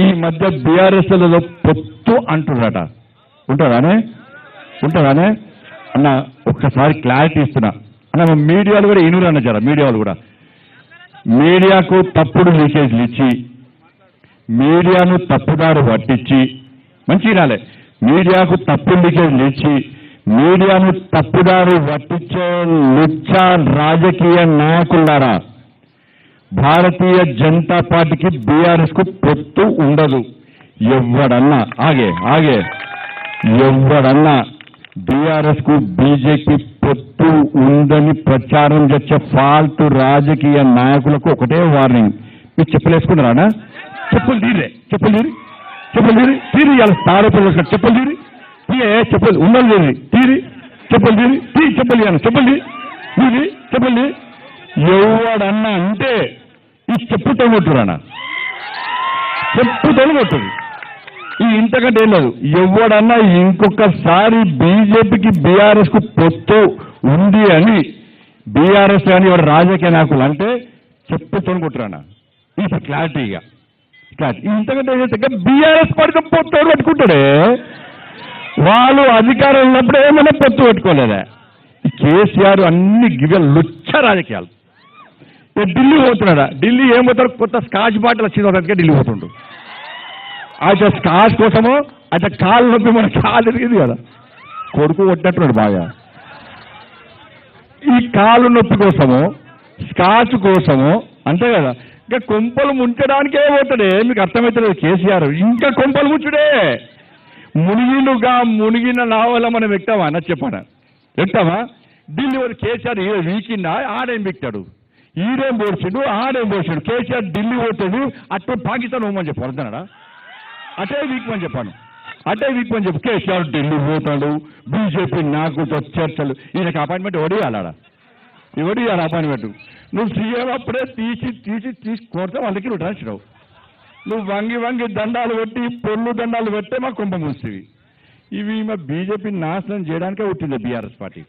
ఈ మధ్య బీఆర్ఎస్లలో పొత్తు అంటున్నారట. ఉంటుందానే అన్న ఒక్కసారి క్లారిటీ ఇస్తున్నా అన్న. మీడియాలు కూడా ఇనురు అన్న జర మీడియాలు కూడా మీడియాకు తప్పుడు లీకేజ్లు ఇచ్చి మీడియాను తప్పుదారు పట్టించి మంచి రాలే మీడియాకు తప్పుడు లీకేజ్లు ఇచ్చి మీడియాను తప్పుదారు పట్టించే లుచ్చా రాజకీయ నాయకులారా, భారతీయ జనతా పార్టీకి బీఆర్ఎస్ కు పొత్తు ఉండదు. ఎవడన్నా ఎవడన్నా బీఆర్ఎస్ కు బీజేపీ పొత్తు ఉందని ప్రచారం చేసే ఫాల్తు రాజకీయ నాయకులకు ఒకటే వార్నింగ్. మీరు చెప్పులేసుకున్నారా? చెప్పులు తీరి ఇవాళ స్థారపల్లి చెప్పులు తీరి చెప్పులు ఉన్నది తీరి చెప్పులు తీరి చెప్పులు ఎవడన్నా అంటే ఈ చెప్పుతో కొట్టురానా, చెప్పుతో కొట్టుడు. ఈ ఇంతకంటే ఏం లేదు. ఎవడన్నా ఇంకొకసారి బీజేపీకి బీఆర్ఎస్ కు పొత్తు ఉంది అని బీఆర్ఎస్ కానీ ఎవరు రాజకీయ నాయకులు అంటే చెప్పుతో కొట్టురానా. ఇప్పుడు క్లారిటీగా ఇంతకంటే బీఆర్ఎస్ పార్టీతో పొత్తు పెట్టుకుంటాడే. వాళ్ళు అధికారం ఉన్నప్పుడు ఏమైనా పొత్తు పెట్టుకోలేదా? ఈ కేసీఆర్ అన్ని లుచ్చ రాజకీయాలు. ఢిల్లీ పోతున్నాడా? ఢిల్లీ ఏం పోతారు? కొత్త స్కాచ్ బాటిల్ వచ్చింది, ఢిల్లీ పోతుండు. అయితే స్కాచ్ కోసమో అయితే కాలు నొప్పి మన కాలు తిరిగింది కదా, కొడుకు కొట్టినట్టున్నాడు బాగా. ఈ కాలు నొప్పి కోసమో స్కాచ్ కోసమో అంతే కదా, ఇంకా కొంపలు ముంచడానికే పోతాడే. మీకు అర్థమవుతలేదు కేసీఆర్. ఇంకా కొంపలు ముంచుడే. మునిగిన నావల మనం ఎక్తామా అన్న చెప్పానా? ఎక్తామా? ఢిల్లీ వారు కేసీఆర్ వీకిండా ఆడేం బిక్తాడు, ఈడేం పోర్చిండు ఆడేం పోర్చిండు. కేసీఆర్ ఢిల్లీ పోతాడు, అట్టే పాకిస్తాన్ పోమని చెప్పు అర్థనాడా? అటే వీక్మని చెప్పాను, కేసీఆర్ ఢిల్లీ పోతాడు, బీజేపీ నాకు చర్చలు. ఈయనకి అపాయింట్మెంట్ ఎవడియాలాడా? ఎవడియాలి అపాయింట్మెంట్? నువ్వు సీఎం అప్పుడే తీసి కొడితే వాళ్ళకి నువ్వు రాసిరావు. నువ్వు వంగి దండాలు పెట్టి పొల్లు దండాలు పెట్టే మా కుంభ మూసేవి. ఇవి మా బీజేపీ నాశనం చేయడానికే పుట్టింది బీఆర్ఎస్ పార్టీ.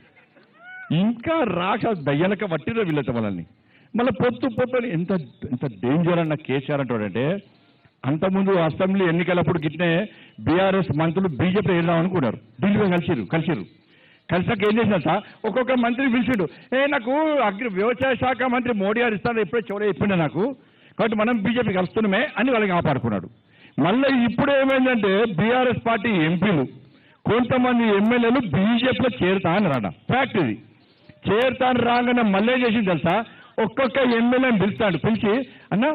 ఇంకా రాక దయ్యలక పట్టిన వీళ్ళతో మనల్ని మళ్ళీ పొత్తు ఎంత డేంజర్ అన్న కేసీఆర్ అంటాడంటే, అంతకుముందు అసెంబ్లీ ఎన్నికలప్పుడు గిట్నే బీఆర్ఎస్ మంత్రులు బీజేపీ వెళ్దాం అనుకున్నారు. ఢిల్లీ కలిసాక ఏం చేసినట్ట ఒక్కొక్క మంత్రి పిలిచిండు. నాకు వ్యవసాయ శాఖ మంత్రి మోడీ గారు ఇస్తాను ఎప్పుడే చెప్పిండే నాకు, కాబట్టి మనం బీజేపీ కలుస్తున్నామే అని వాళ్ళకి కాపాడుకున్నాడు. మళ్ళీ ఇప్పుడు ఏమైందంటే బీఆర్ఎస్ పార్టీ ఎంపీలు కొంతమంది ఎమ్మెల్యేలు బీజేపీలో చేరుతా అని రాడా. ఫ్యాక్ట్ ఇది. చేరుతాను రాగానే మళ్ళీ చేసింది తెలుసా, ఒక్కొక్క ఎమ్మెల్యేని పిలిచి అన్న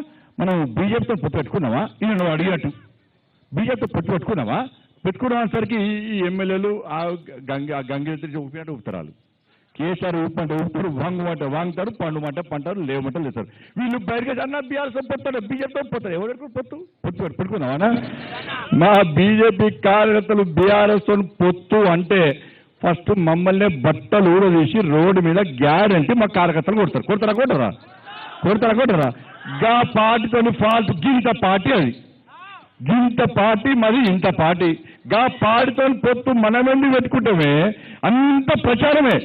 మనం బీజేపీతో పొత్తు పెట్టుకున్నావా? ఈయన నువ్వు అడిగినట్టు బీజేపీతో పొత్తు పెట్టుకునేసరికి ఈ ఎమ్మెల్యేలు ఆ గంగెత్తి ఊపినట్టు ఊపుతారు. కేసీఆర్ ఊపంటే ఊపుతారు, వాంగుతారు, పంటారు, లేవమంటే లేస్తారు. వీళ్ళు బయటకు అన్న బీఆర్ఎస్తో పొత్తాడు, బీజేపీతో పొత్తాడు. ఎవరు పొత్తు పెట్టుకున్నావా? మా బీజేపీ కార్యకర్తలు బీఆర్ఎస్తో పొత్తు అంటే ఫస్ట్ మమ్మల్ని బట్టలు ఊడదీసి రోడ్డు మీద గ్యారంటీ మా కార్యకర్తలు కొడతారా? గా పార్టీతో ఫాల్ట్ గింత పార్టీ, అది గింత పార్టీ మరి ఇంత పార్టీ. గా పార్టీతో పొత్తు మనమెందుకు పెట్టుకుంటామే? అంత ప్రచారమే,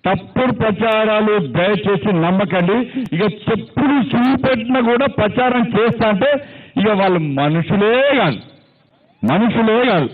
తప్పుడు ప్రచారాలు దయచేసి నమ్మకండి. ఇక చెప్పులు చూపెట్టినా కూడా ప్రచారం చేస్తా అంటే ఇక వాళ్ళు మనుషులే కాదు.